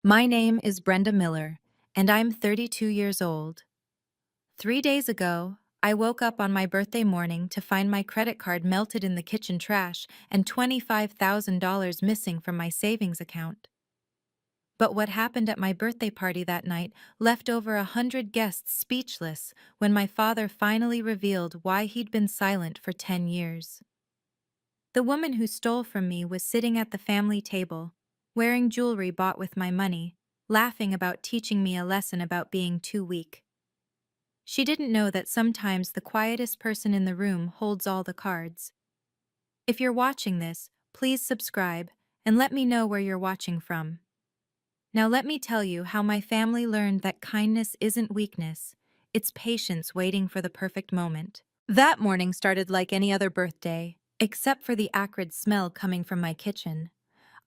My name is Brenda Miller, and I'm 32 years old. 3 days ago, I woke up on my birthday morning to find my credit card melted in the kitchen trash and $25,000 missing from my savings account. But what happened at my birthday party that night left over 100 guests speechless when my father finally revealed why he'd been silent for 10 years. The woman who stole from me was sitting at the family table, wearing jewelry bought with my money, laughing about teaching me a lesson about being too weak. She didn't know that sometimes the quietest person in the room holds all the cards. If you're watching this, please subscribe and let me know where you're watching from. Now let me tell you how my family learned that kindness isn't weakness, it's patience waiting for the perfect moment. That morning started like any other birthday, except for the acrid smell coming from my kitchen.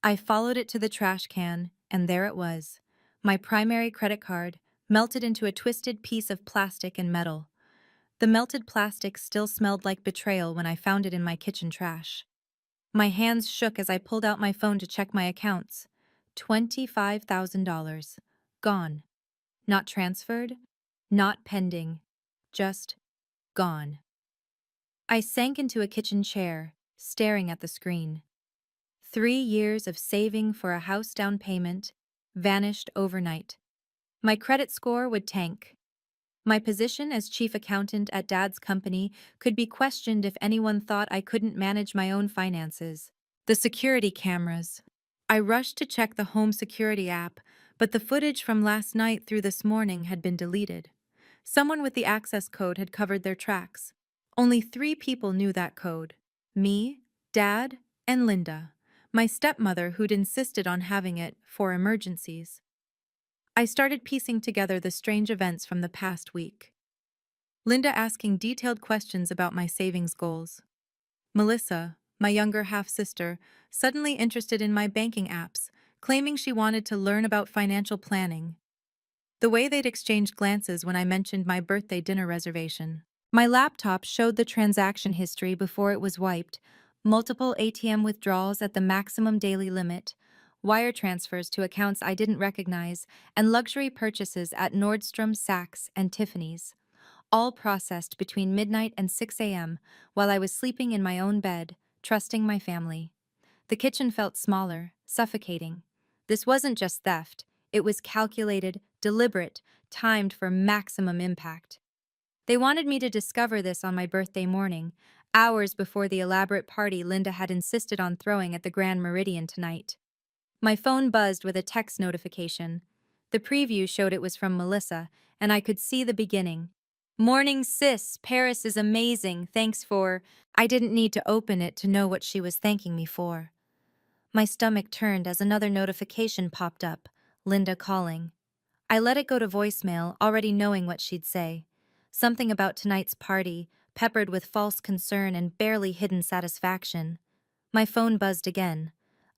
I followed it to the trash can, and there it was. My primary credit card, melted into a twisted piece of plastic and metal. The melted plastic still smelled like betrayal when I found it in my kitchen trash. My hands shook as I pulled out my phone to check my accounts. $25,000. Gone. Not transferred, not pending, just gone. I sank into a kitchen chair, staring at the screen. 3 years of saving for a house down payment vanished overnight. My credit score would tank. My position as chief accountant at Dad's company could be questioned if anyone thought I couldn't manage my own finances. The security cameras. I rushed to check the home security app, but the footage from last night through this morning had been deleted. Someone with the access code had covered their tracks. Only 3 people knew that code: me, Dad, and Linda, my stepmother who'd insisted on having it for emergencies. I started piecing together the strange events from the past week. Linda asking detailed questions about my savings goals. Melissa, my younger half-sister, suddenly interested in my banking apps, claiming she wanted to learn about financial planning. The way they'd exchanged glances when I mentioned my birthday dinner reservation. My laptop showed the transaction history before it was wiped, multiple ATM withdrawals at the maximum daily limit, wire transfers to accounts I didn't recognize, and luxury purchases at Nordstrom, Saks, and Tiffany's, all processed between midnight and 6 a.m. while I was sleeping in my own bed, trusting my family. The kitchen felt smaller, suffocating. This wasn't just theft, it was calculated, deliberate, timed for maximum impact. They wanted me to discover this on my birthday morning, hours before the elaborate party Linda had insisted on throwing at the Grand Meridian tonight. My phone buzzed with a text notification. The preview showed it was from Melissa, and I could see the beginning. "Morning, sis. Paris is amazing. Thanks for—" I didn't need to open it to know what she was thanking me for. My stomach turned as another notification popped up, Linda calling. I let it go to voicemail, already knowing what she'd say. Something about tonight's party, peppered with false concern and barely hidden satisfaction. My phone buzzed again.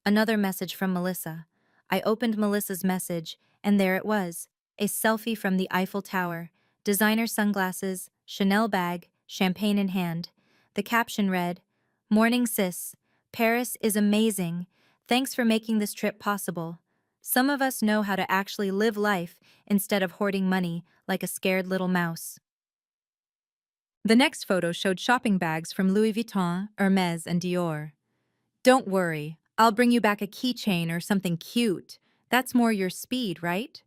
Another message from Melissa. I opened Melissa's message, and there it was, a selfie from the Eiffel Tower, designer sunglasses, Chanel bag, champagne in hand. The caption read, "Morning sis, Paris is amazing. Thanks for making this trip possible. Some of us know how to actually live life instead of hoarding money like a scared little mouse." The next photo showed shopping bags from Louis Vuitton, Hermes, and Dior. "Don't worry, I'll bring you back a keychain or something cute. That's more your speed, right?"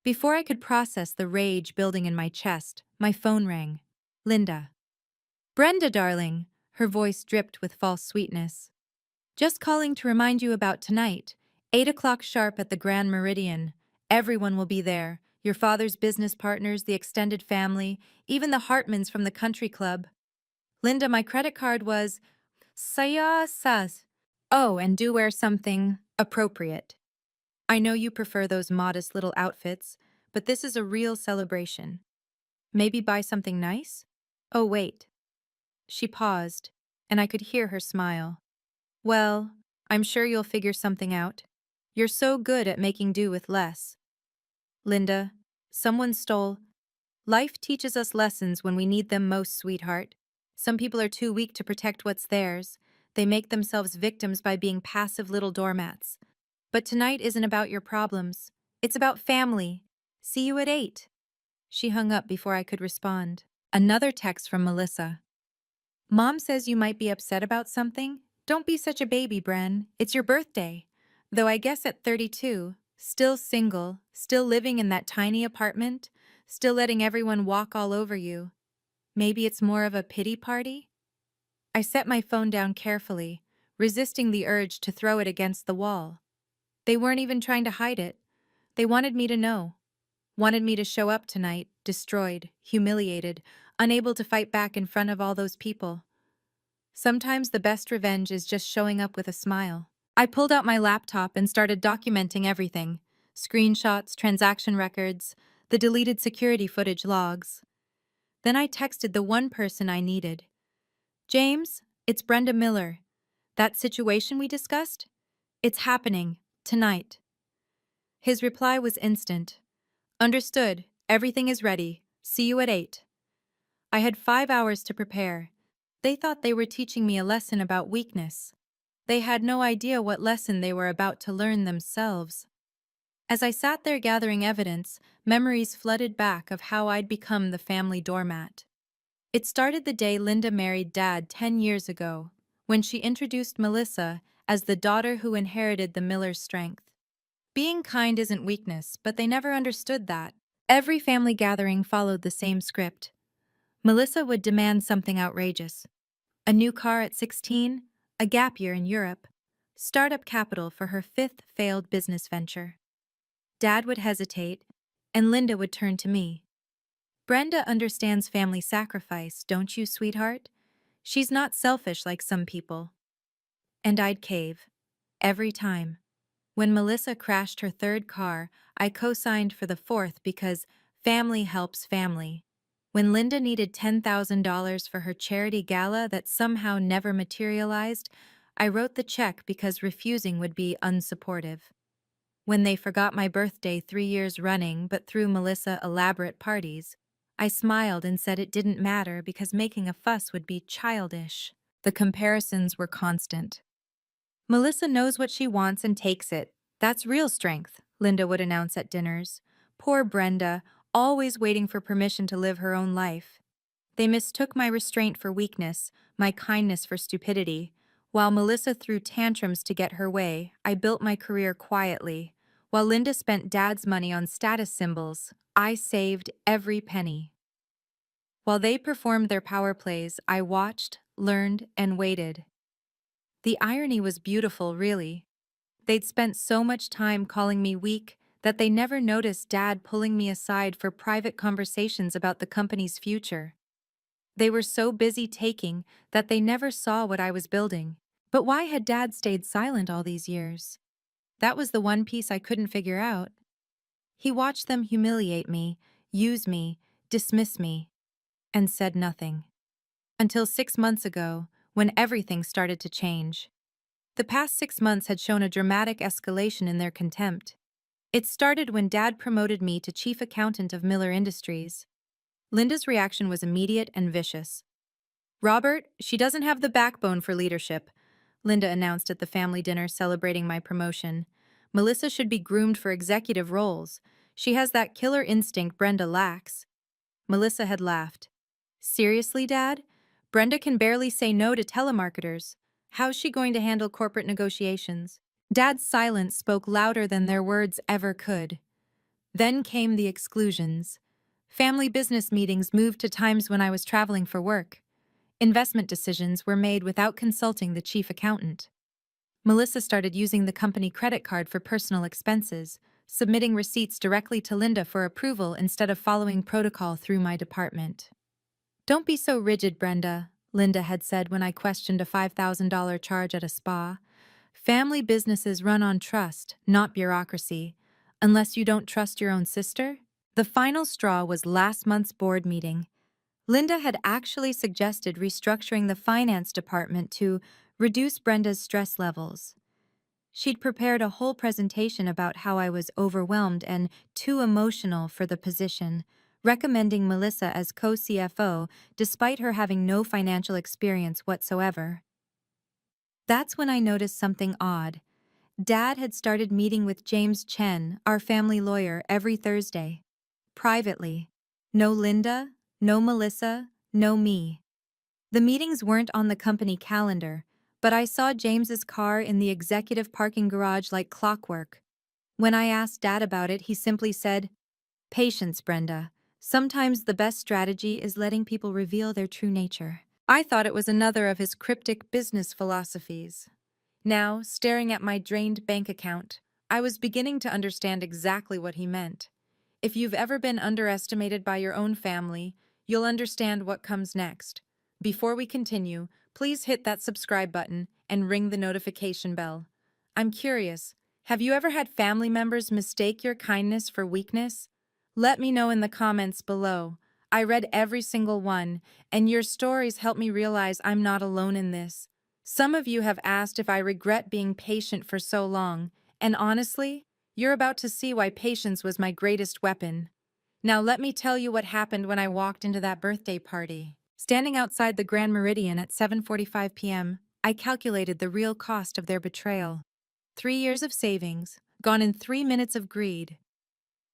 Before I could process the rage building in my chest, my phone rang. Linda. "Brenda, darling," her voice dripped with false sweetness. "Just calling to remind you about tonight, 8 o'clock sharp at the Grand Meridian. Everyone will be there, your father's business partners, the extended family, even the Hartmans from the country club." "Linda, my credit card was—" "Saya sas." "Oh, and do wear something appropriate. I know you prefer those modest little outfits, but this is a real celebration. Maybe buy something nice? Oh, wait." She paused, and I could hear her smile. "Well, I'm sure you'll figure something out. You're so good at making do with less." "Linda, someone stole—" "Life teaches us lessons when we need them most, sweetheart. Some people are too weak to protect what's theirs. They make themselves victims by being passive little doormats. But tonight isn't about your problems. It's about family. See you at 8. She hung up before I could respond. Another text from Melissa. Mom says you might be upset about something. Don't be such a baby, Bren. It's your birthday. Though I guess at 32, still single, still living in that tiny apartment, still letting everyone walk all over you. Maybe it's more of a pity party? I set my phone down carefully, resisting the urge to throw it against the wall. They weren't even trying to hide it. They wanted me to know. Wanted me to show up tonight, destroyed, humiliated, unable to fight back in front of all those people. Sometimes the best revenge is just showing up with a smile. I pulled out my laptop and started documenting everything. Screenshots, transaction records, the deleted security footage logs. Then I texted the one person I needed. James, it's Brenda Miller. That situation we discussed? It's happening, tonight. His reply was instant. Understood. Everything is ready. See you at 8. I had 5 hours to prepare. They thought they were teaching me a lesson about weakness. They had no idea what lesson they were about to learn themselves. As I sat there gathering evidence, memories flooded back of how I'd become the family doormat. It started the day Linda married Dad 10 years ago, when she introduced Melissa as the daughter who inherited the Miller's strength. Being kind isn't weakness, but they never understood that. Every family gathering followed the same script. Melissa would demand something outrageous. A new car at 16, a gap year in Europe, startup capital for her 5th failed business venture. Dad would hesitate, and Linda would turn to me. Brenda understands family sacrifice, don't you, sweetheart? She's not selfish like some people. And I'd cave. Every time. When Melissa crashed her 3rd car, I co-signed for the 4th because family helps family. When Linda needed $10,000 for her charity gala that somehow never materialized, I wrote the check because refusing would be unsupportive. When they forgot my birthday 3 years running but threw Melissa elaborate parties, I smiled and said it didn't matter because making a fuss would be childish. The comparisons were constant. Melissa knows what she wants and takes it. That's real strength, Linda would announce at dinners. Poor Brenda, always waiting for permission to live her own life. They mistook my restraint for weakness, my kindness for stupidity. While Melissa threw tantrums to get her way, I built my career quietly. While Linda spent Dad's money on status symbols, I saved every penny. While they performed their power plays, I watched, learned, and waited. The irony was beautiful, really. They'd spent so much time calling me weak that they never noticed Dad pulling me aside for private conversations about the company's future. They were so busy taking that they never saw what I was building. But why had Dad stayed silent all these years? That was the one piece I couldn't figure out. He watched them humiliate me, use me, dismiss me, and said nothing. Until 6 months ago, when everything started to change. The past 6 months had shown a dramatic escalation in their contempt. It started when Dad promoted me to chief accountant of Miller Industries. Linda's reaction was immediate and vicious. Robert, she doesn't have the backbone for leadership, Linda announced at the family dinner celebrating my promotion. Melissa should be groomed for executive roles. She has that killer instinct Brenda lacks. Melissa had laughed. Seriously, Dad? Brenda can barely say no to telemarketers. How's she going to handle corporate negotiations? Dad's silence spoke louder than their words ever could. Then came the exclusions. Family business meetings moved to times when I was traveling for work. Investment decisions were made without consulting the chief accountant. Melissa started using the company credit card for personal expenses, submitting receipts directly to Linda for approval instead of following protocol through my department. Don't be so rigid, Brenda, Linda had said when I questioned a $5,000 charge at a spa. Family businesses run on trust, not bureaucracy. Unless you don't trust your own sister? The final straw was last month's board meeting. Linda had actually suggested restructuring the finance department to reduce Brenda's stress levels. She'd prepared a whole presentation about how I was overwhelmed and too emotional for the position, recommending Melissa as co-CFO despite her having no financial experience whatsoever. That's when I noticed something odd. Dad had started meeting with James Chen, our family lawyer, every Thursday. Privately. No Linda, no Melissa, no me. The meetings weren't on the company calendar, but I saw James's car in the executive parking garage like clockwork. When I asked Dad about it, he simply said, "Patience, Brenda. Sometimes the best strategy is letting people reveal their true nature." I thought it was another of his cryptic business philosophies. Now, staring at my drained bank account, I was beginning to understand exactly what he meant. If you've ever been underestimated by your own family, you'll understand what comes next. Before we continue, please hit that subscribe button and ring the notification bell. I'm curious, have you ever had family members mistake your kindness for weakness? Let me know in the comments below. I read every single one, and your stories help me realize I'm not alone in this. Some of you have asked if I regret being patient for so long, and honestly, you're about to see why patience was my greatest weapon. Now let me tell you what happened when I walked into that birthday party. Standing outside the Grand Meridian at 7:45 p.m., I calculated the real cost of their betrayal. 3 years of savings, gone in 3 minutes of greed.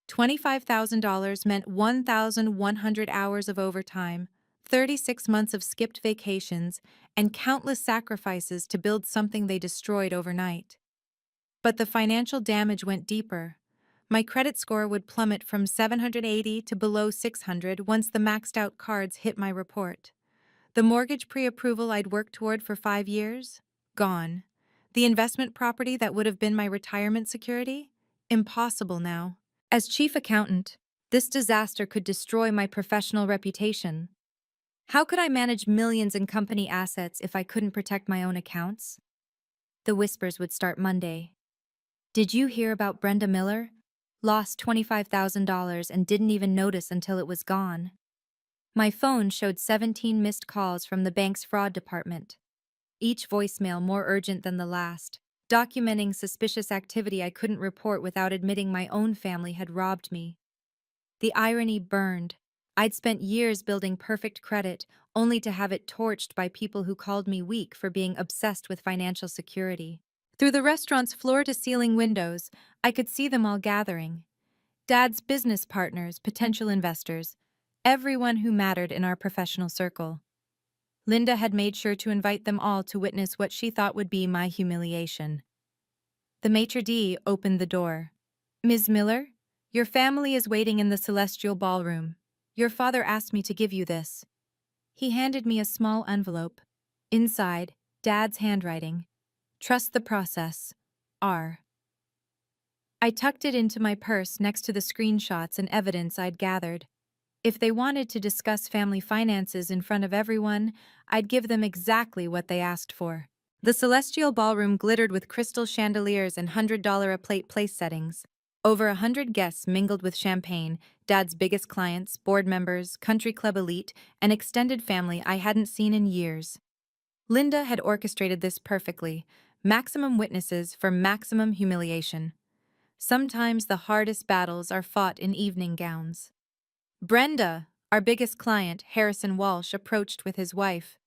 $25,000 meant 1,100 hours of overtime, 36 months of skipped vacations, and countless sacrifices to build something they destroyed overnight. But the financial damage went deeper. My credit score would plummet from 780 to below 600 once the maxed out cards hit my report. The mortgage pre-approval I'd worked toward for 5 years? Gone. The investment property that would have been my retirement security? Impossible now. As chief accountant, this disaster could destroy my professional reputation. How could I manage millions in company assets if I couldn't protect my own accounts? The whispers would start Monday. Did you hear about Brenda Miller? Lost $25,000 and didn't even notice until it was gone. My phone showed 17 missed calls from the bank's fraud department, each voicemail more urgent than the last, documenting suspicious activity I couldn't report without admitting my own family had robbed me. The irony burned. I'd spent years building perfect credit, only to have it torched by people who called me weak for being obsessed with financial security. Through the restaurant's floor-to-ceiling windows, I could see them all gathering. Dad's business partners, potential investors, everyone who mattered in our professional circle. Linda had made sure to invite them all to witness what she thought would be my humiliation. The maitre d' opened the door. "Ms. Miller, your family is waiting in the celestial ballroom. Your father asked me to give you this." He handed me a small envelope. Inside, Dad's handwriting. "Trust the process. R." I tucked it into my purse next to the screenshots and evidence I'd gathered. If they wanted to discuss family finances in front of everyone, I'd give them exactly what they asked for. The celestial ballroom glittered with crystal chandeliers and $100-a-plate place settings. Over 100 guests mingled with champagne, Dad's biggest clients, board members, country club elite, and extended family I hadn't seen in years. Linda had orchestrated this perfectly. Maximum witnesses for maximum humiliation. Sometimes the hardest battles are fought in evening gowns. Brenda, our biggest client, Harrison Walsh, approached with his wife.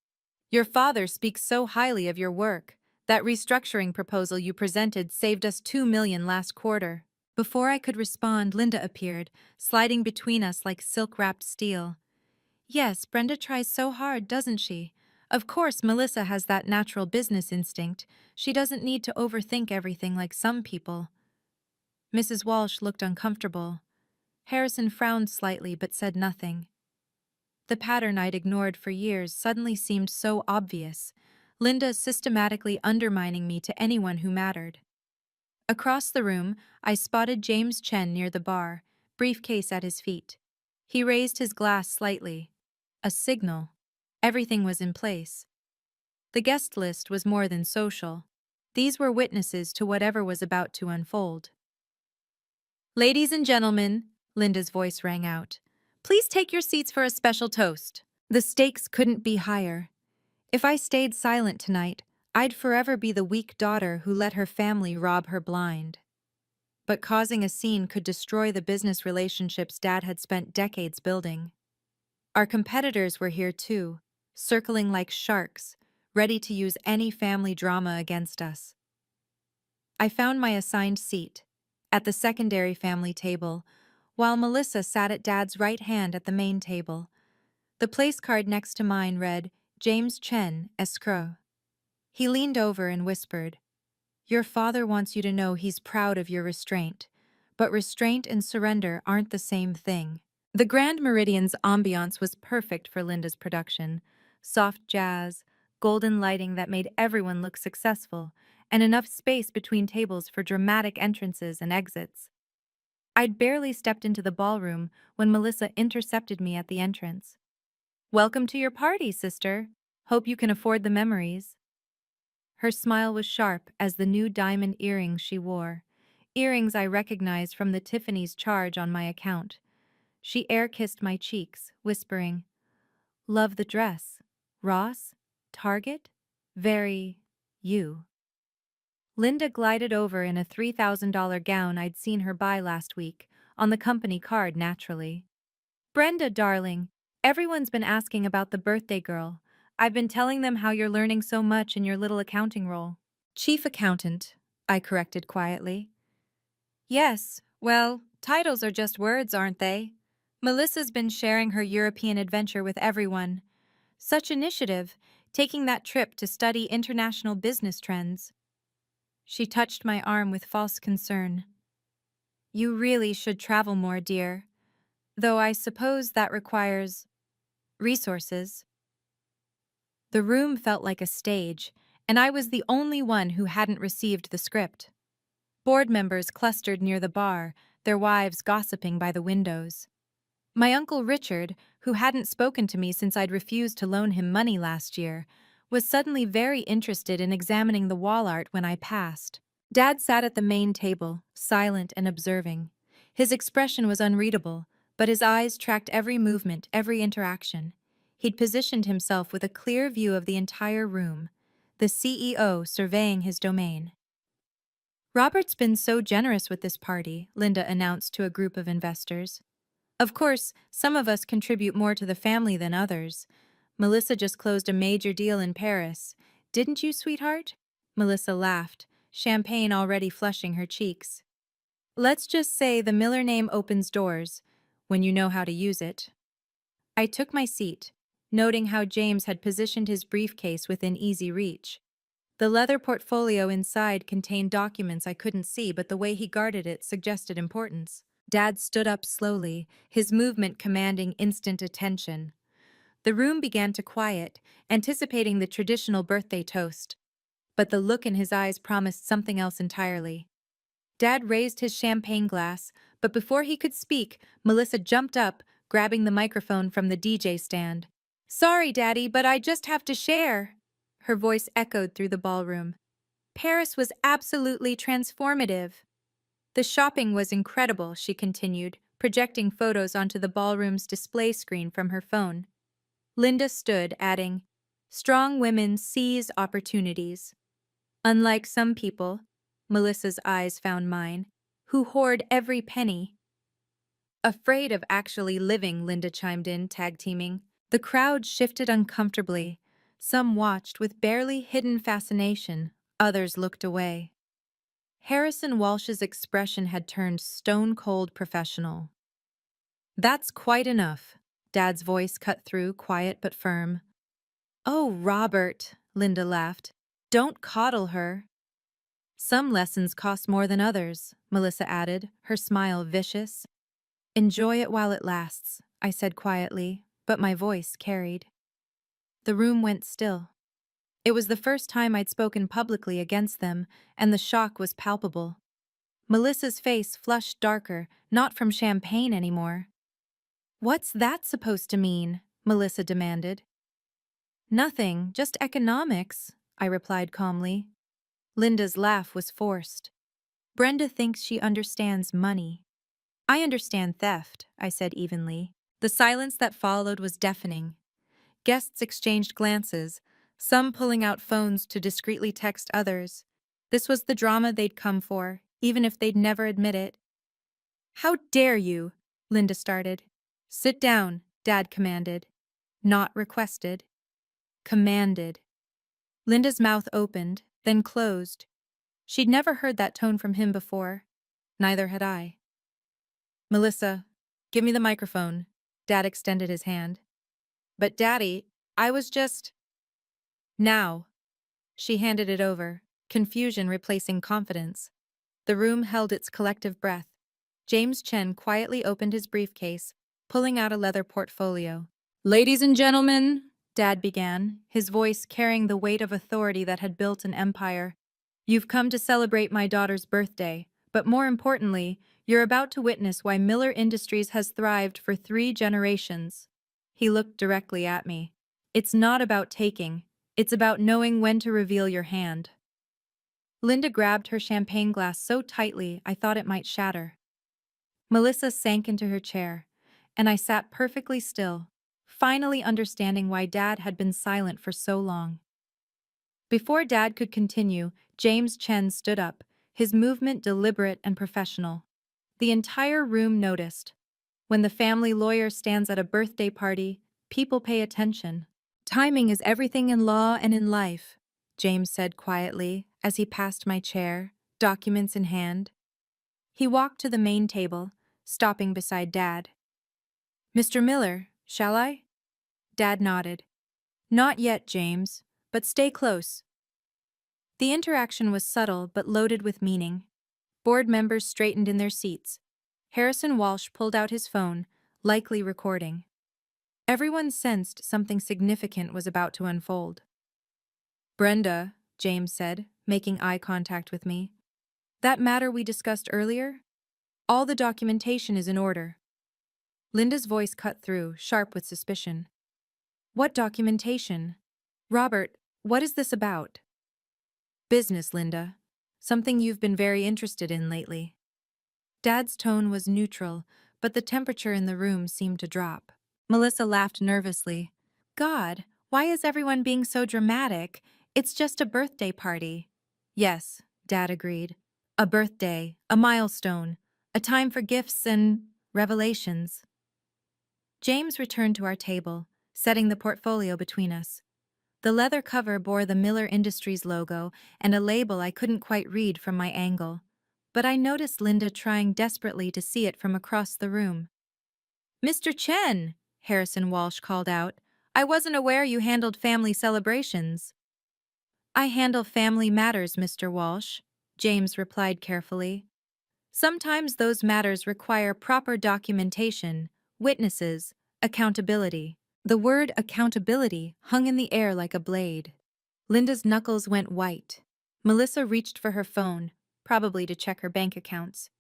"Your father speaks so highly of your work. That restructuring proposal you presented saved us $2 million last quarter." Before I could respond, Linda appeared, sliding between us like silk-wrapped steel. "Yes, Brenda tries so hard, doesn't she? Of course, Melissa has that natural business instinct. She doesn't need to overthink everything like some people." Mrs. Walsh looked uncomfortable. Harrison frowned slightly but said nothing. The pattern I'd ignored for years suddenly seemed so obvious. Linda systematically undermining me to anyone who mattered. Across the room, I spotted James Chen near the bar, briefcase at his feet. He raised his glass slightly. A signal. Everything was in place. The guest list was more than social. These were witnesses to whatever was about to unfold. "Ladies and gentlemen," Linda's voice rang out, "please take your seats for a special toast." The stakes couldn't be higher. If I stayed silent tonight, I'd forever be the weak daughter who let her family rob her blind. But causing a scene could destroy the business relationships Dad had spent decades building. Our competitors were here too, circling like sharks, ready to use any family drama against us. I found my assigned seat, at the secondary family table, while Melissa sat at Dad's right hand at the main table. The place card next to mine read, James Chen, escrow. He leaned over and whispered, "Your father wants you to know he's proud of your restraint, but restraint and surrender aren't the same thing." The Grand Meridian's ambiance was perfect for Linda's production. Soft jazz, golden lighting that made everyone look successful, and enough space between tables for dramatic entrances and exits. I'd barely stepped into the ballroom when Melissa intercepted me at the entrance. "Welcome to your party, sister. Hope you can afford the memories." Her smile was sharp as the new diamond earrings she wore, earrings I recognized from the Tiffany's charge on my account. She air-kissed my cheeks, whispering, "Love the dress. Ross? Target? Very you." Linda glided over in a $3,000 gown I'd seen her buy last week, on the company card naturally. "Brenda, darling, everyone's been asking about the birthday girl. I've been telling them how you're learning so much in your little accounting role." "Chief accountant," I corrected quietly. "Yes, well, titles are just words, aren't they? Melissa's been sharing her European adventure with everyone. Such initiative, taking that trip to study international business trends." She touched my arm with false concern. "You really should travel more, dear. Though I suppose that requires resources." The room felt like a stage, and I was the only one who hadn't received the script. Board members clustered near the bar, their wives gossiping by the windows. My Uncle Richard, who hadn't spoken to me since I'd refused to loan him money last year, was suddenly very interested in examining the wall art when I passed. Dad sat at the main table, silent and observing. His expression was unreadable, but his eyes tracked every movement, every interaction. He'd positioned himself with a clear view of the entire room, the CEO surveying his domain. "Robert's been so generous with this party," Linda announced to a group of investors. "Of course, some of us contribute more to the family than others. Melissa just closed a major deal in Paris. Didn't you, sweetheart?" Melissa laughed, champagne already flushing her cheeks. "Let's just say the Miller name opens doors, when you know how to use it." I took my seat, noting how James had positioned his briefcase within easy reach. The leather portfolio inside contained documents I couldn't see, but the way he guarded it suggested importance. Dad stood up slowly, his movement commanding instant attention. The room began to quiet, anticipating the traditional birthday toast. But the look in his eyes promised something else entirely. Dad raised his champagne glass, but before he could speak, Melissa jumped up, grabbing the microphone from the DJ stand. "Sorry, Daddy, but I just have to share." Her voice echoed through the ballroom. "Paris was absolutely transformative." "The shopping was incredible," she continued, projecting photos onto the ballroom's display screen from her phone. Linda stood, adding, "Strong women seize opportunities. Unlike some people," Melissa's eyes found mine, "who hoard every penny." "Afraid of actually living," Linda chimed in, tag-teaming. The crowd shifted uncomfortably. Some watched with barely hidden fascination, others looked away. Harrison Walsh's expression had turned stone-cold professional. "That's quite enough," Dad's voice cut through, quiet but firm. "Oh, Robert," Linda laughed. "Don't coddle her." "Some lessons cost more than others," Melissa added, her smile vicious. "Enjoy it while it lasts," I said quietly, but my voice carried. The room went still. It was the first time I'd spoken publicly against them, and the shock was palpable. Melissa's face flushed darker, not from champagne anymore. "What's that supposed to mean?" Melissa demanded. "Nothing, just economics," I replied calmly. Linda's laugh was forced. "Brenda thinks she understands money." "I understand theft," I said evenly. The silence that followed was deafening. Guests exchanged glances, some pulling out phones to discreetly text others. This was the drama they'd come for, even if they'd never admit it. "How dare you?" Linda started. "Sit down," Dad commanded. Not requested. Commanded. Linda's mouth opened, then closed. She'd never heard that tone from him before. Neither had I. Melissa, give me the microphone. Dad extended his hand. But Daddy, I was just… Now. She handed it over, confusion replacing confidence. The room held its collective breath. James Chen quietly opened his briefcase, pulling out a leather portfolio. Ladies and gentlemen, Dad began, his voice carrying the weight of authority that had built an empire. You've come to celebrate my daughter's birthday, but more importantly, you're about to witness why Miller Industries has thrived for 3 generations. He looked directly at me. It's not about taking, it's about knowing when to reveal your hand. Linda grabbed her champagne glass so tightly I thought it might shatter. Melissa sank into her chair, and I sat perfectly still, finally understanding why Dad had been silent for so long. Before Dad could continue, James Chen stood up, his movement deliberate and professional. The entire room noticed. When the family lawyer stands at a birthday party, people pay attention. Timing is everything in law and in life, James said quietly as he passed my chair, documents in hand. He walked to the main table, stopping beside Dad. Mr. Miller, shall I? Dad nodded. Not yet, James, but stay close. The interaction was subtle but loaded with meaning. Board members straightened in their seats. Harrison Walsh pulled out his phone, likely recording. Everyone sensed something significant was about to unfold. Brenda, James said, making eye contact with me. That matter we discussed earlier? All the documentation is in order. Linda's voice cut through, sharp with suspicion. What documentation? Robert, what is this about? Business, Linda. Something you've been very interested in lately. Dad's tone was neutral, but the temperature in the room seemed to drop. Melissa laughed nervously. God, why is everyone being so dramatic? It's just a birthday party. Yes, Dad agreed. A birthday, a milestone, a time for gifts and revelations. James returned to our table, setting the portfolio between us. The leather cover bore the Miller Industries logo and a label I couldn't quite read from my angle, but I noticed Linda trying desperately to see it from across the room. Mr. Chen, Harrison Walsh called out, I wasn't aware you handled family celebrations. I handle family matters, Mr. Walsh, James replied carefully. Sometimes those matters require proper documentation, witnesses, accountability. The word accountability hung in the air like a blade. Linda's knuckles went white. Melissa reached for her phone, probably to check her bank accounts.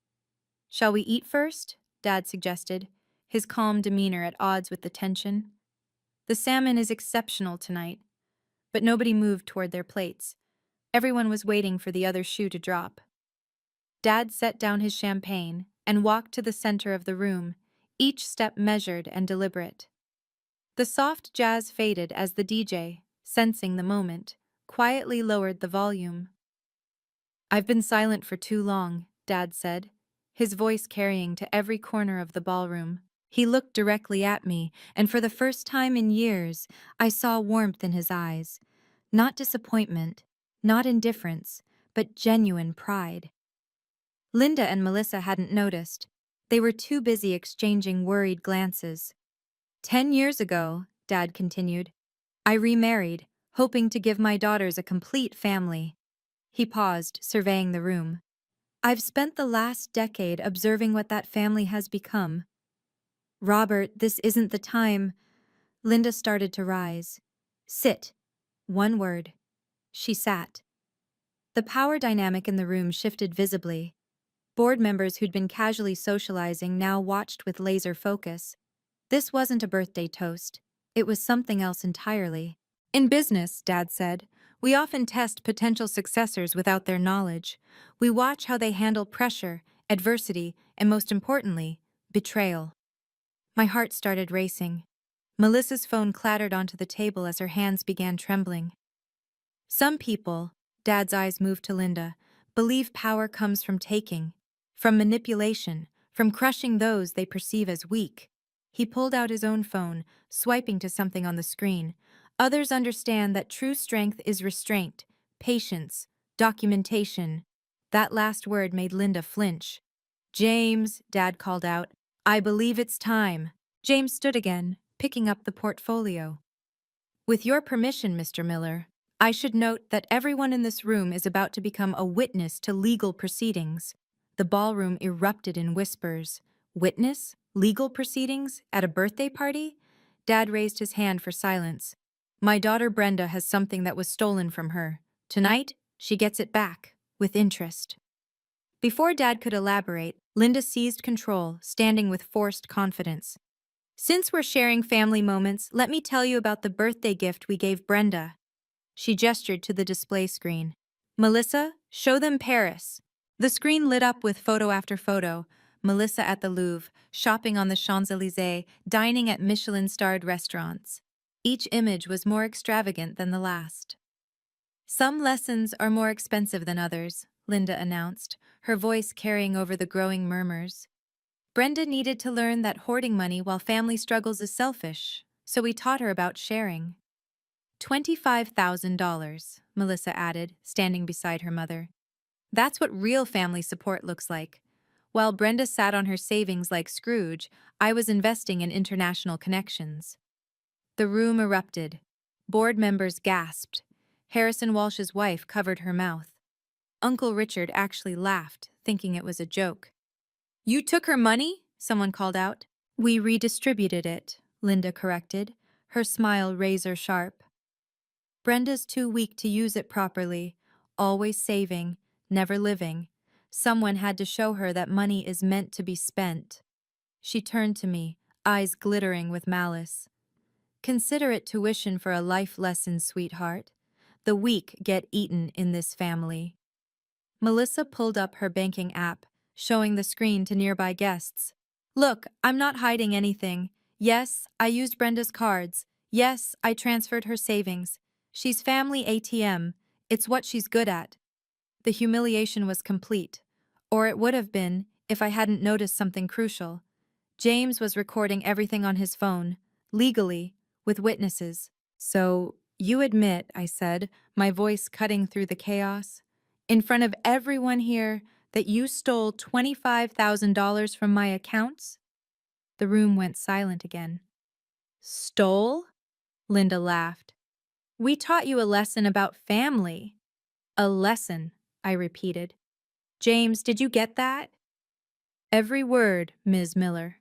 Shall we eat first? Dad suggested, his calm demeanor at odds with the tension. The salmon is exceptional tonight. But nobody moved toward their plates. Everyone was waiting for the other shoe to drop. Dad set down his champagne and walked to the center of the room, each step measured and deliberate. The soft jazz faded as the DJ, sensing the moment, quietly lowered the volume. I've been silent for too long, Dad said, his voice carrying to every corner of the ballroom. He looked directly at me, and for the first time in years, I saw warmth in his eyes. Not disappointment, not indifference, but genuine pride. Linda and Melissa hadn't noticed. They were too busy exchanging worried glances. 10 years ago, Dad continued, I remarried, hoping to give my daughters a complete family. He paused, surveying the room. I've spent the last decade observing what that family has become. Robert, this isn't the time. Linda started to rise. Sit. One word. She sat. The power dynamic in the room shifted visibly. Board members who'd been casually socializing now watched with laser focus. This wasn't a birthday toast. It was something else entirely. In business, Dad said, we often test potential successors without their knowledge. We watch how they handle pressure, adversity, and most importantly, betrayal. My heart started racing. Melissa's phone clattered onto the table as her hands began trembling. Some people, Dad's eyes moved to Linda, believe power comes from taking, from manipulation, from crushing those they perceive as weak. He pulled out his own phone, swiping to something on the screen. Others understand that true strength is restraint, patience, documentation, That last word made Linda flinch. "James," Dad called out, "I believe it's time." James stood again, picking up the portfolio. "With your permission, Mr. Miller, I should note that everyone in this room is about to become a witness to legal proceedings." The ballroom erupted in whispers. Witness? Legal proceedings? At a birthday party? Dad raised his hand for silence. "My daughter Brenda has something that was stolen from her. Tonight, she gets it back, with interest." Before Dad could elaborate, Linda seized control, standing with forced confidence. "Since we're sharing family moments, let me tell you about the birthday gift we gave Brenda." She gestured to the display screen. "Melissa, show them Paris." The screen lit up with photo after photo. Melissa at the Louvre, shopping on the Champs-Élysées, dining at Michelin-starred restaurants. Each image was more extravagant than the last. "Some lessons are more expensive than others," Linda announced, her voice carrying over the growing murmurs. "Brenda needed to learn that hoarding money while family struggles is selfish, so we taught her about sharing." $25,000, Melissa added, standing beside her mother. "That's what real family support looks like." While Brenda sat on her savings like Scrooge, I was investing in international connections. The room erupted. Board members gasped. Harrison Walsh's wife covered her mouth. Uncle Richard actually laughed, thinking it was a joke. "You took her money?" someone called out. "We redistributed it," Linda corrected, her smile razor-sharp. "Brenda's too weak to use it properly, always saving, never living. Someone had to show her that money is meant to be spent." She turned to me, eyes glittering with malice. "Consider it tuition for a life lesson, sweetheart. The weak get eaten in this family." Melissa pulled up her banking app, showing the screen to nearby guests. "Look, I'm not hiding anything. Yes, I used Brenda's cards. Yes, I transferred her savings. She's family ATM. It's what she's good at." The humiliation was complete. Or it would have been if I hadn't noticed something crucial. James was recording everything on his phone, legally, with witnesses. "So, you admit," I said, my voice cutting through the chaos, "in front of everyone here, that you stole $25,000 from my accounts?" The room went silent again. "Stole?" Linda laughed. "We taught you a lesson about family." "A lesson," I repeated. "James, did you get that?" "Every word, Ms. Miller."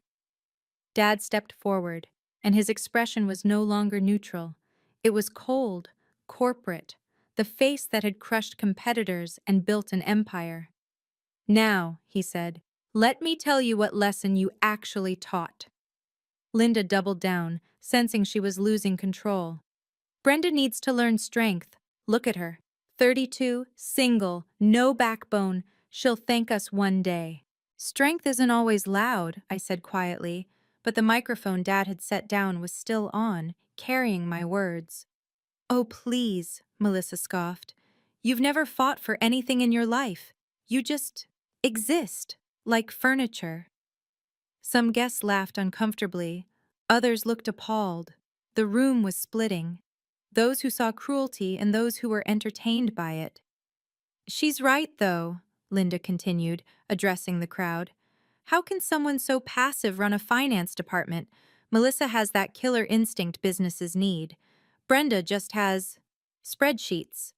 Dad stepped forward, and his expression was no longer neutral. It was cold, corporate, the face that had crushed competitors and built an empire. "Now," he said, "let me tell you what lesson you actually taught." Linda doubled down, sensing she was losing control. "Brenda needs to learn strength. Look at her. 32, single, no backbone. She'll thank us one day." "Strength isn't always loud," I said quietly, but the microphone Dad had set down was still on, carrying my words. "Oh, please," Melissa scoffed. "You've never fought for anything in your life. You just exist, like furniture." Some guests laughed uncomfortably. Others looked appalled. The room was splitting. Those who saw cruelty and those who were entertained by it. "She's right, though," Linda continued, addressing the crowd. "How can someone so passive run a finance department? Melissa has that killer instinct businesses need. Brenda just has spreadsheets."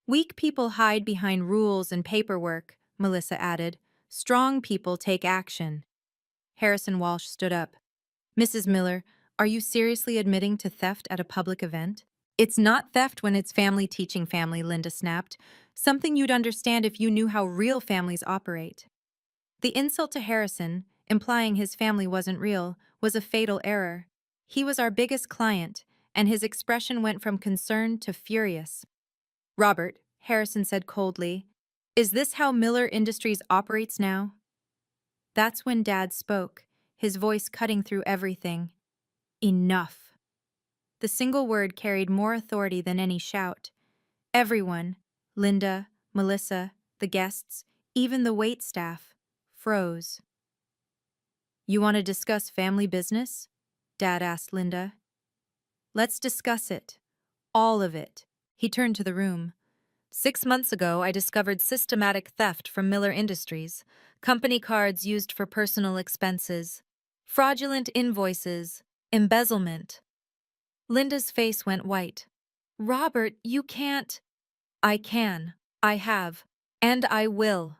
"Weak people hide behind rules and paperwork," Melissa added. "Strong people take action." Harrison Walsh stood up. "Mrs. Miller, are you seriously admitting to theft at a public event?" "It's not theft when it's family teaching family," Linda snapped. "Something you'd understand if you knew how real families operate." The insult to Harrison, implying his family wasn't real, was a fatal error. He was our biggest client, and his expression went from concerned to furious. "Robert," Harrison said coldly, "is this how Miller Industries operates now?" That's when Dad spoke, his voice cutting through everything. "Enough." The single word carried more authority than any shout. Everyone, Linda, Melissa, the guests, even the waitstaff, froze. "You want to discuss family business?" Dad asked Linda. "Let's discuss it. All of it." He turned to the room. 6 months ago, I discovered systematic theft from Miller Industries, company cards used for personal expenses, fraudulent invoices, embezzlement. Linda's face went white. Robert, you can't. I can. I have. And I will.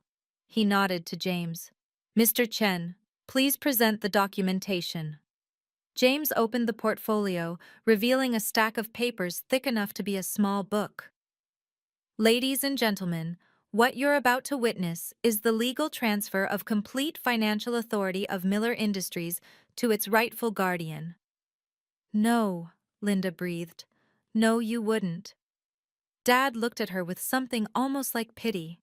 He nodded to James. Mr. Chen, please present the documentation. James opened the portfolio, revealing a stack of papers thick enough to be a small book. Ladies and gentlemen, what you're about to witness is the legal transfer of complete financial authority of Miller Industries to its rightful guardian. No, Linda breathed. No, you wouldn't. Dad looked at her with something almost like pity.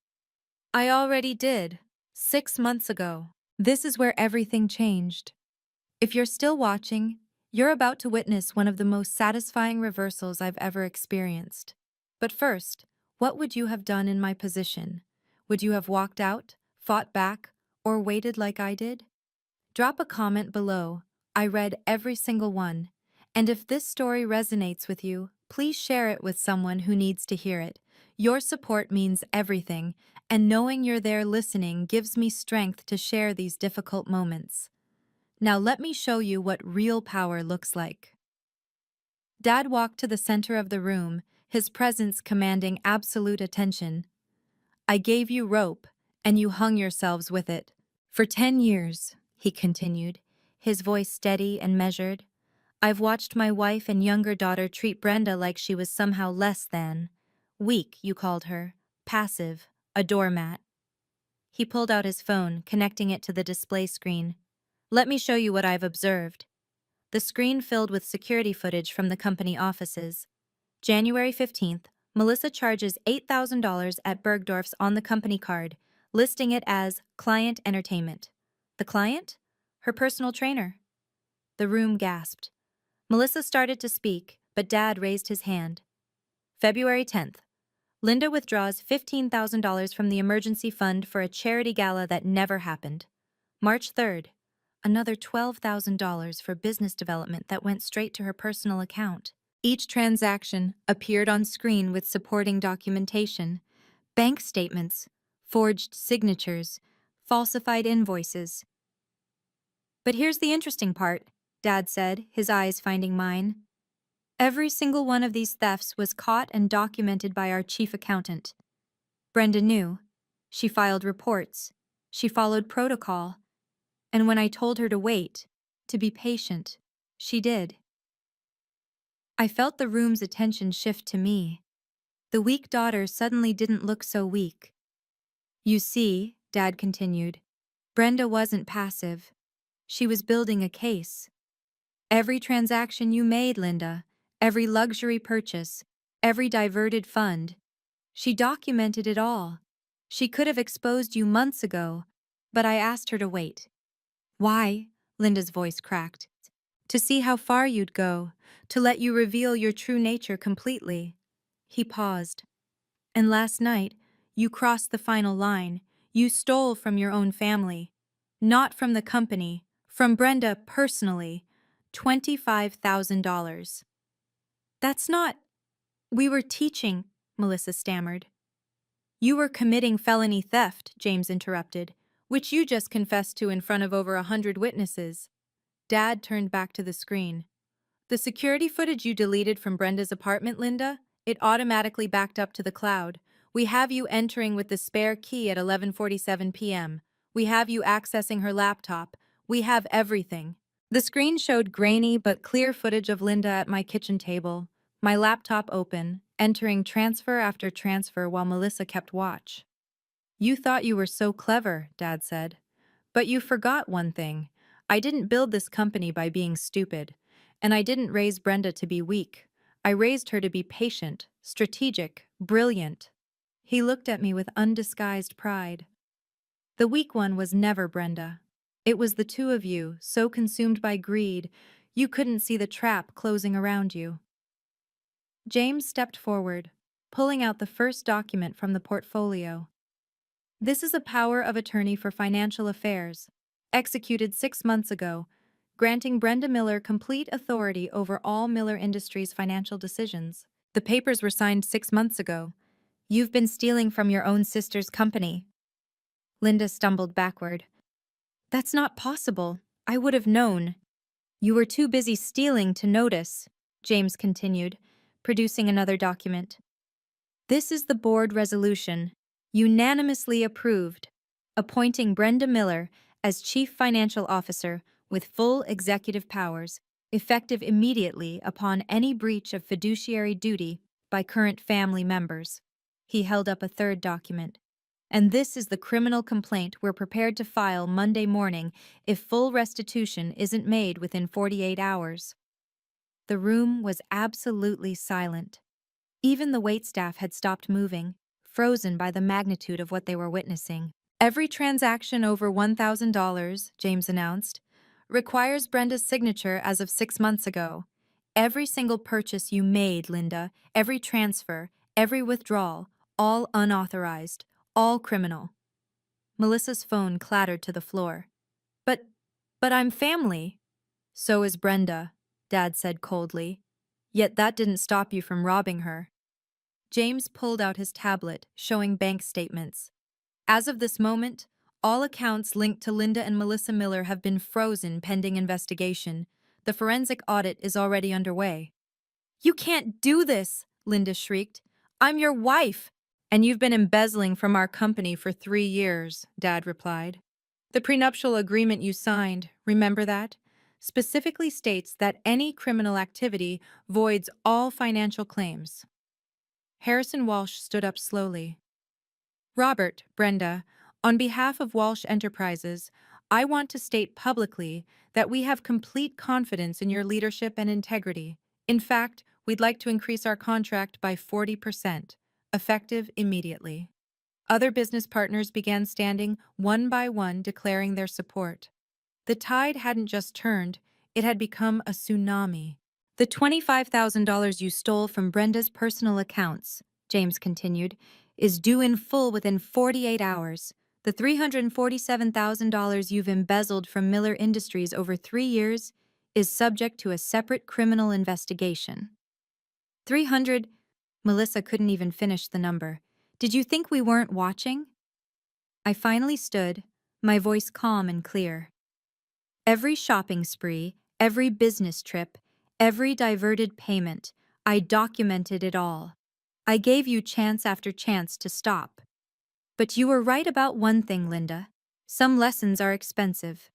I already did, 6 months ago. This is where everything changed. If you're still watching, you're about to witness one of the most satisfying reversals I've ever experienced. But first, what would you have done in my position? Would you have walked out, fought back, or waited like I did? Drop a comment below. I read every single one. And if this story resonates with you, please share it with someone who needs to hear it. Your support means everything, and knowing you're there listening gives me strength to share these difficult moments. Now let me show you what real power looks like. Dad walked to the center of the room, his presence commanding absolute attention. I gave you rope, and you hung yourselves with it. For 10 years, he continued, his voice steady and measured. I've watched my wife and younger daughter treat Brenda like she was somehow less than. Weak, you called her. Passive. A doormat. He pulled out his phone, connecting it to the display screen. Let me show you what I've observed. The screen filled with security footage from the company offices. January 15th, Melissa charges $8,000 at Bergdorf's on the company card, listing it as client entertainment. The client? Her personal trainer. The room gasped. Melissa started to speak, but Dad raised his hand. February 10th, Linda withdraws $15,000 from the emergency fund for a charity gala that never happened. March 3rd, another $12,000 for business development that went straight to her personal account. Each transaction appeared on screen with supporting documentation, bank statements, forged signatures, falsified invoices. But here's the interesting part, Dad said, his eyes finding mine. Every single one of these thefts was caught and documented by our chief accountant. Brenda knew. She filed reports. She followed protocol. And when I told her to wait, to be patient, she did. I felt the room's attention shift to me. The weak daughter suddenly didn't look so weak. You see, Dad continued, Brenda wasn't passive. She was building a case. Every transaction you made, Linda, every luxury purchase, every diverted fund, she documented it all. She could have exposed you months ago, but I asked her to wait. Why? Linda's voice cracked. To see how far you'd go, to let you reveal your true nature completely. He paused. And last night, you crossed the final line. You stole from your own family. Not from the company, from Brenda personally. $25,000. That's not... We were teaching, Melissa stammered. You were committing felony theft, James interrupted, which you just confessed to in front of over 100 witnesses. Dad turned back to the screen. The security footage you deleted from Brenda's apartment, Linda, it automatically backed up to the cloud. We have you entering with the spare key at 11:47 p.m. We have you accessing her laptop. We have everything. The screen showed grainy but clear footage of Linda at my kitchen table, my laptop open, entering transfer after transfer while Melissa kept watch. You thought you were so clever, Dad said. But you forgot one thing. I didn't build this company by being stupid. And I didn't raise Brenda to be weak. I raised her to be patient, strategic, brilliant. He looked at me with undisguised pride. The weak one was never Brenda. It was the two of you, so consumed by greed, you couldn't see the trap closing around you. James stepped forward, pulling out the first document from the portfolio. This is a power of attorney for financial affairs, executed 6 months ago, granting Brenda Miller complete authority over all Miller Industries financial decisions. The papers were signed 6 months ago. You've been stealing from your own sister's company. Linda stumbled backward. That's not possible. I would have known. You were too busy stealing to notice, James continued, producing another document. This is the board resolution, unanimously approved, appointing Brenda Miller as Chief Financial Officer with full executive powers, effective immediately upon any breach of fiduciary duty by current family members. He held up a third document. And this is the criminal complaint we're prepared to file Monday morning if full restitution isn't made within 48 hours. The room was absolutely silent. Even the waitstaff had stopped moving, frozen by the magnitude of what they were witnessing. Every transaction over $1,000, James announced, requires Brenda's signature as of 6 months ago. Every single purchase you made, Linda, every transfer, every withdrawal, all unauthorized, all criminal. Melissa's phone clattered to the floor. But, but I'm family. So is Brenda, Dad said coldly. Yet that didn't stop you from robbing her. James pulled out his tablet, showing bank statements. As of this moment, all accounts linked to Linda and Melissa Miller have been frozen pending investigation. The forensic audit is already underway. You can't do this, Linda shrieked. I'm your wife. And you've been embezzling from our company for 3 years, Dad replied. The prenuptial agreement you signed, remember that? Specifically states that any criminal activity voids all financial claims. Harrison Walsh stood up slowly. Robert, Brenda, on behalf of Walsh Enterprises, I want to state publicly that we have complete confidence in your leadership and integrity. In fact, we'd like to increase our contract by 40%, effective immediately. Other business partners began standing one by one, declaring their support. The tide hadn't just turned, it had become a tsunami. The $25,000 you stole from Brenda's personal accounts, James continued, is due in full within 48 hours. The $347,000 you've embezzled from Miller Industries over 3 years is subject to a separate criminal investigation. 300? Melissa couldn't even finish the number. Did you think we weren't watching? I finally stood, my voice calm and clear. Every shopping spree, every business trip, every diverted payment, I documented it all. I gave you chance after chance to stop. But you were right about one thing, Linda. Some lessons are expensive.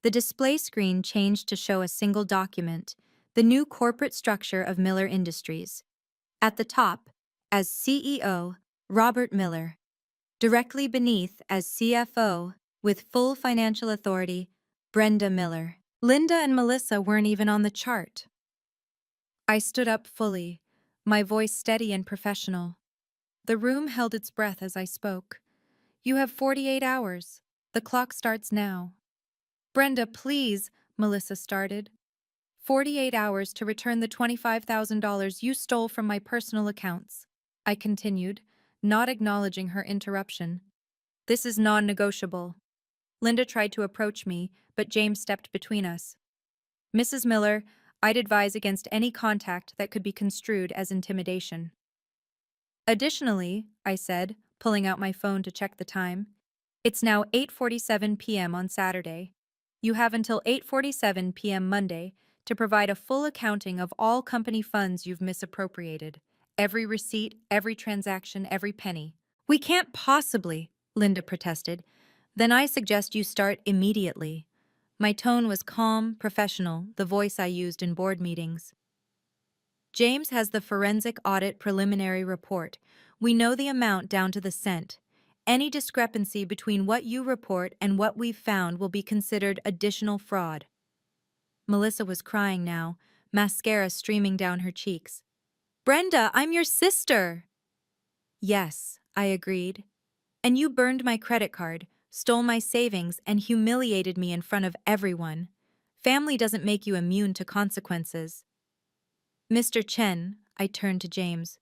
The display screen changed to show a single document, the new corporate structure of Miller Industries. At the top, as CEO, Robert Miller. Directly beneath, as CFO, with full financial authority, Brenda Miller. Linda and Melissa weren't even on the chart. I stood up fully, my voice steady and professional. The room held its breath as I spoke. You have 48 hours. The clock starts now. Brenda, please, Melissa started. 48 hours to return the $25,000 you stole from my personal accounts, I continued, not acknowledging her interruption. This is non-negotiable. Linda tried to approach me, but James stepped between us. Mrs. Miller, I'd advise against any contact that could be construed as intimidation. Additionally, I said, pulling out my phone to check the time, it's now 8:47 p.m. on Saturday. You have until 8:47 p.m. Monday to provide a full accounting of all company funds you've misappropriated. Every receipt, every transaction, every penny. We can't possibly, Linda protested. Then I suggest you start immediately. My tone was calm, professional, the voice I used in board meetings. James has the forensic audit preliminary report. We know the amount down to the cent. Any discrepancy between what you report and what we've found will be considered additional fraud. Melissa was crying now, mascara streaming down her cheeks. Brenda, I'm your sister! Yes, I agreed. And you burned my credit card, stole my savings, and humiliated me in front of everyone. Family doesn't make you immune to consequences. Mr. Chen, I turned to James,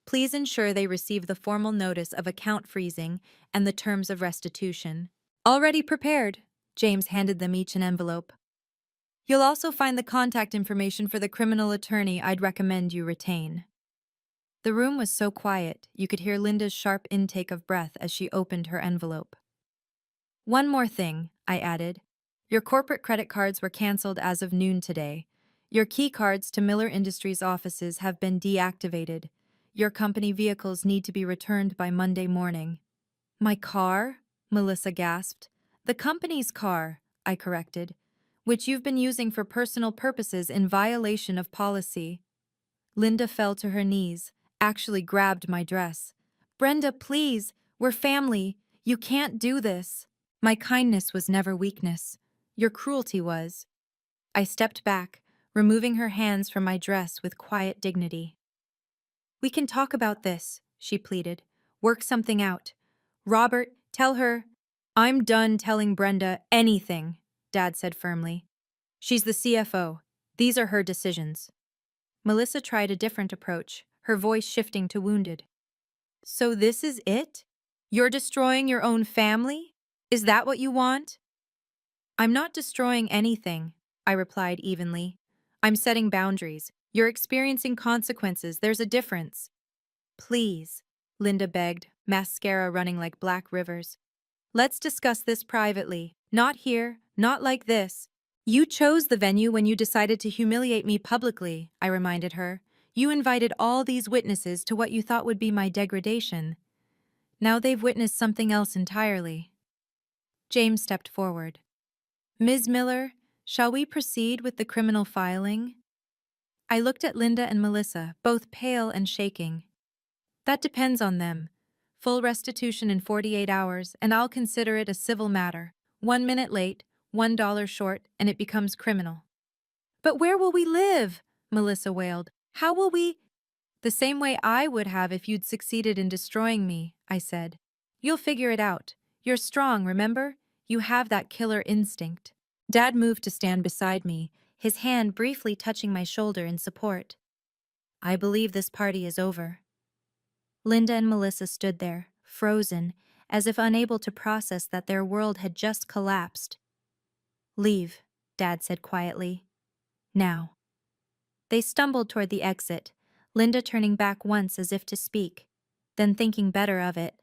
please ensure they receive the formal notice of account freezing and the terms of restitution. Already prepared. James handed them each an envelope. You'll also find the contact information for the criminal attorney I'd recommend you retain. The room was so quiet, you could hear Linda's sharp intake of breath as she opened her envelope. One more thing, I added. Your corporate credit cards were canceled as of noon today. Your key cards to Miller Industries offices have been deactivated. Your company vehicles need to be returned by Monday morning. My car? Melissa gasped. The company's car, I corrected, which you've been using for personal purposes in violation of policy. Linda fell to her knees, actually grabbed my dress. Brenda, please, we're family. You can't do this. My kindness was never weakness. Your cruelty was. I stepped back, removing her hands from my dress with quiet dignity. We can talk about this, she pleaded. Work something out. Robert, tell her. I'm done telling Brenda anything, Dad said firmly. She's the CFO. These are her decisions. Melissa tried a different approach, her voice shifting to wounded. So this is it? You're destroying your own family? Is that what you want? I'm not destroying anything, I replied evenly. I'm setting boundaries. You're experiencing consequences. There's a difference. Please, Linda begged, mascara running like black rivers. Let's discuss this privately. Not here, not like this. You chose the venue when you decided to humiliate me publicly, I reminded her. You invited all these witnesses to what you thought would be my degradation. Now they've witnessed something else entirely. James stepped forward. Ms. Miller, shall we proceed with the criminal filing? I looked at Linda and Melissa, both pale and shaking. That depends on them. Full restitution in 48 hours, and I'll consider it a civil matter. 1 minute late, $1 short, and it becomes criminal. But where will we live? Melissa wailed. How will we? The same way I would have if you'd succeeded in destroying me, I said. You'll figure it out. You're strong, remember? You have that killer instinct. Dad moved to stand beside me, his hand briefly touching my shoulder in support. I believe this party is over. Linda and Melissa stood there, frozen, as if unable to process that their world had just collapsed. Leave, Dad said quietly. Now. They stumbled toward the exit, Linda turning back once as if to speak, then thinking better of it.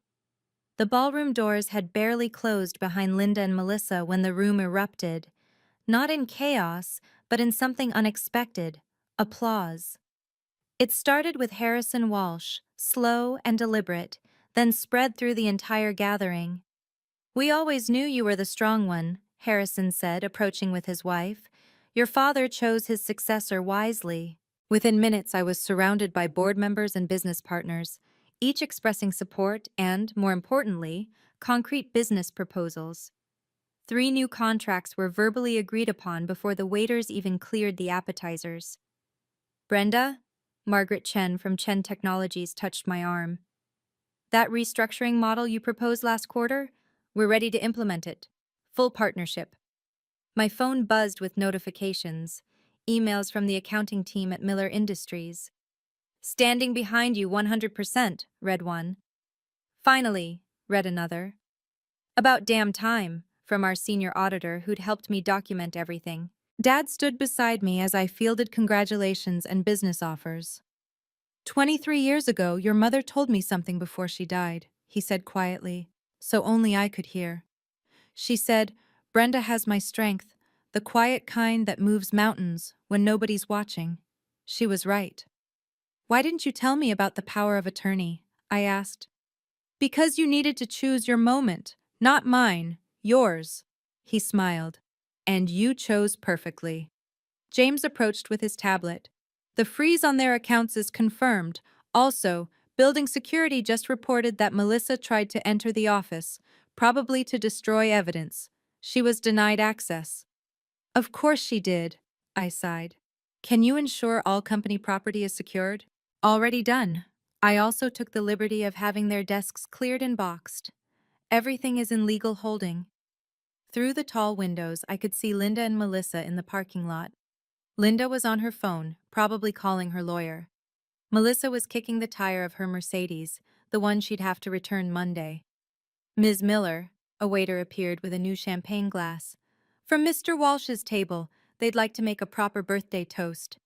The ballroom doors had barely closed behind Linda and Melissa when the room erupted, not in chaos, but in something unexpected, applause. It started with Harrison Walsh, slow and deliberate, then spread through the entire gathering. We always knew you were the strong one, Harrison said, approaching with his wife. Your father chose his successor wisely. Within minutes, I was surrounded by board members and business partners, each expressing support and, more importantly, concrete business proposals. 3 new contracts were verbally agreed upon before the waiters even cleared the appetizers. Brenda? Margaret Chen from Chen Technologies touched my arm. That restructuring model you proposed last quarter? We're ready to implement it. Full partnership. My phone buzzed with notifications, emails from the accounting team at Miller Industries. Standing behind you 100%, read one. Finally, read another. About damn time, from our senior auditor who'd helped me document everything. Dad stood beside me as I fielded congratulations and business offers. 23 years ago, your mother told me something before she died, he said quietly, so only I could hear. She said, Brenda has my strength, the quiet kind that moves mountains when nobody's watching. She was right. Why didn't you tell me about the power of attorney? I asked. Because you needed to choose your moment, not mine, yours. He smiled. And you chose perfectly. James approached with his tablet. The freeze on their accounts is confirmed. Also, Building Security just reported that Melissa tried to enter the office, probably to destroy evidence. She was denied access. Of course she did, I sighed. Can you ensure all company property is secured? Already done. I also took the liberty of having their desks cleared and boxed. Everything is in legal holding. Through the tall windows, I could see Linda and Melissa in the parking lot. Linda was on her phone, probably calling her lawyer. Melissa was kicking the tire of her Mercedes, the one she'd have to return Monday. Ms. Miller, a waiter appeared with a new champagne glass. From Mr. Walsh's table, they'd like to make a proper birthday toast.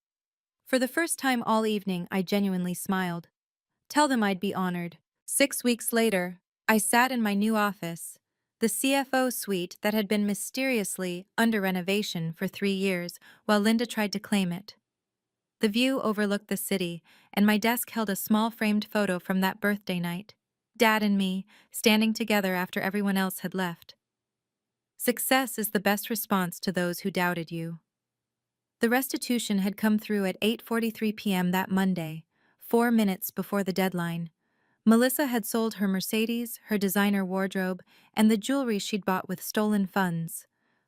For the first time all evening, I genuinely smiled. Tell them I'd be honored. 6 weeks later, I sat in my new office, the CFO suite that had been mysteriously under renovation for 3 years while Linda tried to claim it. The view overlooked the city, and my desk held a small framed photo from that birthday night. Dad and me, standing together after everyone else had left. Success is the best response to those who doubted you. The restitution had come through at 8:43 p.m. that Monday, 4 minutes before the deadline. Melissa had sold her Mercedes, her designer wardrobe, and the jewelry she'd bought with stolen funds.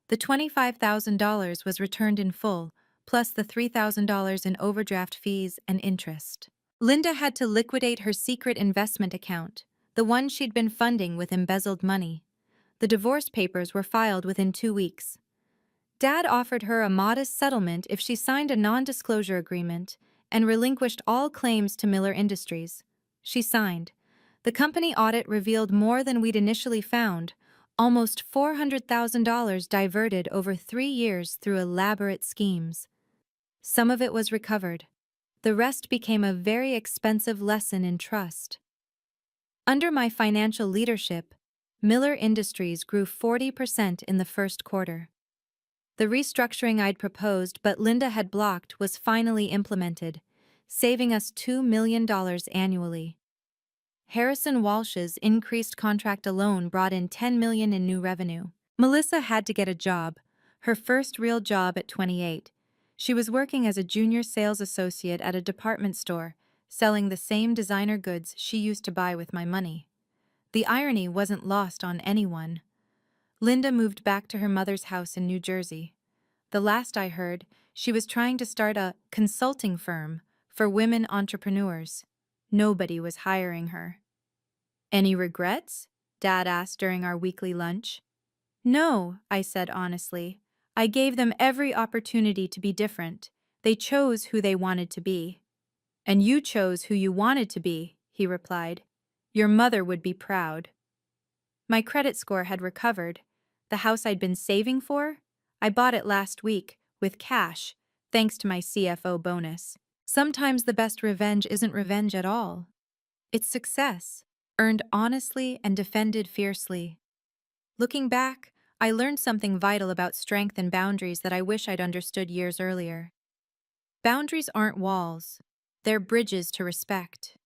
The $25,000 was returned in full, plus the $3,000 in overdraft fees and interest. Linda had to liquidate her secret investment account, the one she'd been funding with embezzled money. The divorce papers were filed within 2 weeks. Dad offered her a modest settlement if she signed a non-disclosure agreement and relinquished all claims to Miller Industries. She signed. The company audit revealed more than we'd initially found, almost $400,000 diverted over 3 years through elaborate schemes. Some of it was recovered. The rest became a very expensive lesson in trust. Under my financial leadership, Miller Industries grew 40% in the first quarter. The restructuring I'd proposed but Linda had blocked was finally implemented, saving us $2 million annually. Harrison Walsh's increased contract alone brought in $10 million in new revenue. Melissa had to get a job, her first real job at 28. She was working as a junior sales associate at a department store, selling the same designer goods she used to buy with my money. The irony wasn't lost on anyone. Linda moved back to her mother's house in New Jersey. The last I heard, she was trying to start a consulting firm for women entrepreneurs. Nobody was hiring her. "Any regrets?" Dad asked during our weekly lunch. "No," I said honestly. "I gave them every opportunity to be different. They chose who they wanted to be." "And you chose who you wanted to be," he replied. "Your mother would be proud." My credit score had recovered. The house I'd been saving for? I bought it last week, with cash, thanks to my CFO bonus. Sometimes the best revenge isn't revenge at all. It's success, earned honestly and defended fiercely. Looking back, I learned something vital about strength and boundaries that I wish I'd understood years earlier. Boundaries aren't walls. They're bridges to respect.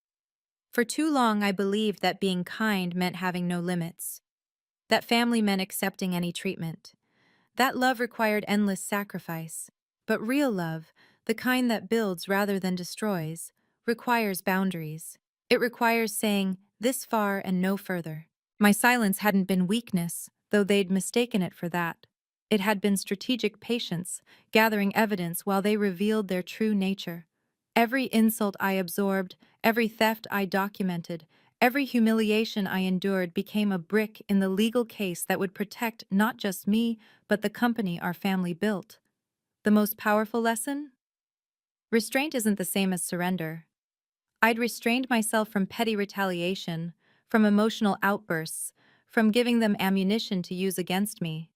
For too long, I believed that being kind meant having no limits. That family meant accepting any treatment. That love required endless sacrifice. But real love, the kind that builds rather than destroys, requires boundaries. It requires saying, "This far and no further." My silence hadn't been weakness, though they'd mistaken it for that. It had been strategic patience, gathering evidence while they revealed their true nature. Every insult I absorbed, every theft I documented, every humiliation I endured became a brick in the legal case that would protect not just me, but the company our family built. The most powerful lesson? Restraint isn't the same as surrender. I'd restrained myself from petty retaliation, from emotional outbursts, from giving them ammunition to use against me.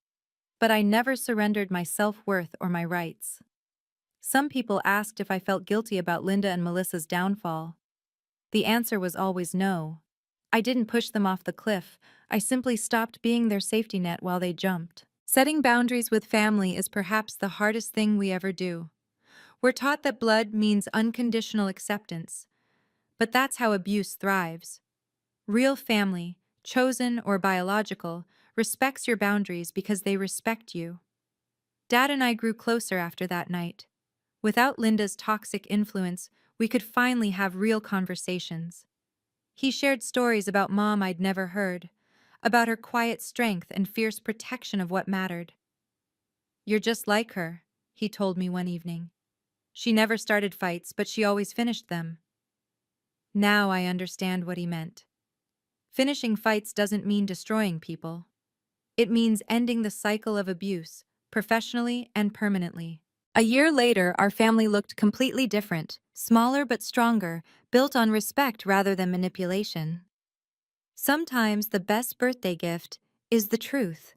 But I never surrendered my self-worth or my rights. Some people asked if I felt guilty about Linda and Melissa's downfall. The answer was always no. I didn't push them off the cliff, I simply stopped being their safety net while they jumped. Setting boundaries with family is perhaps the hardest thing we ever do. We're taught that blood means unconditional acceptance, but that's how abuse thrives. Real family, chosen or biological, respects your boundaries because they respect you. Dad and I grew closer after that night. Without Linda's toxic influence, we could finally have real conversations. He shared stories about Mom I'd never heard, about her quiet strength and fierce protection of what mattered. "You're just like her," he told me one evening. "She never started fights, but she always finished them." Now I understand what he meant. Finishing fights doesn't mean destroying people. It means ending the cycle of abuse, professionally and permanently. A year later, our family looked completely different, smaller but stronger, built on respect rather than manipulation. Sometimes the best birthday gift is the truth.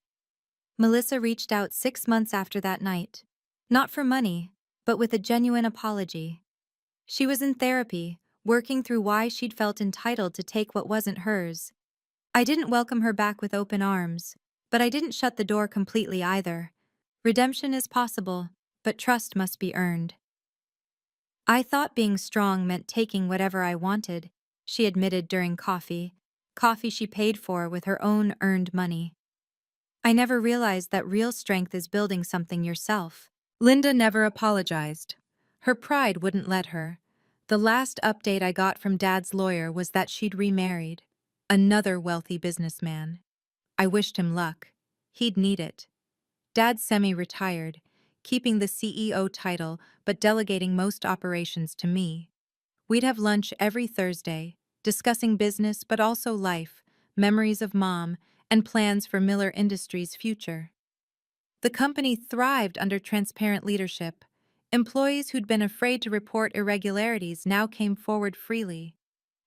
Melissa reached out 6 months after that night. Not for money, but with a genuine apology. She was in therapy, working through why she'd felt entitled to take what wasn't hers. I didn't welcome her back with open arms, but I didn't shut the door completely either. Redemption is possible, but trust must be earned. I thought being strong meant taking whatever I wanted, she admitted during coffee she paid for with her own earned money. I never realized that real strength is building something yourself. Linda never apologized. Her pride wouldn't let her. The last update I got from Dad's lawyer was that she'd remarried. Another wealthy businessman. I wished him luck. He'd need it. Dad semi-retired, keeping the CEO title but delegating most operations to me. We'd have lunch every Thursday, discussing business but also life, memories of Mom, and plans for Miller Industries' future. The company thrived under transparent leadership. Employees who'd been afraid to report irregularities now came forward freely.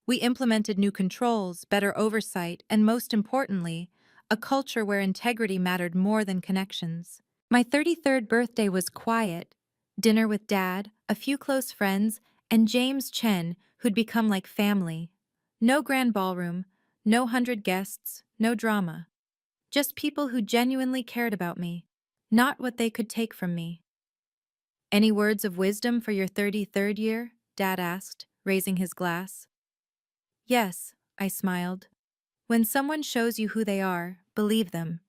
We implemented new controls, better oversight, and most importantly, a culture where integrity mattered more than connections. My 33rd birthday was quiet. Dinner with Dad, a few close friends, and James Chen, who'd become like family. No grand ballroom, no 100 guests, no drama. Just people who genuinely cared about me, not what they could take from me. Any words of wisdom for your 33rd year? Dad asked, raising his glass. Yes, I smiled. When someone shows you who they are, believe them.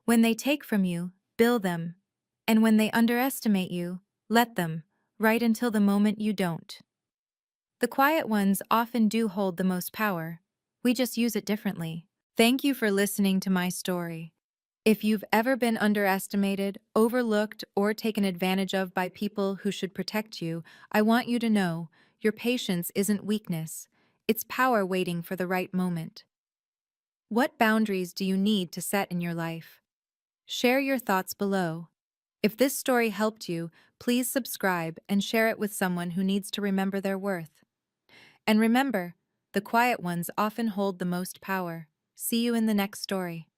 When they take from you, bill them. And when they underestimate you, let them, right until the moment you don't. The quiet ones often do hold the most power. We just use it differently. Thank you for listening to my story. If you've ever been underestimated, overlooked, or taken advantage of by people who should protect you, I want you to know your patience isn't weakness. It's power waiting for the right moment. What boundaries do you need to set in your life? Share your thoughts below. If this story helped you, please subscribe and share it with someone who needs to remember their worth. And remember, the quiet ones often hold the most power. See you in the next story.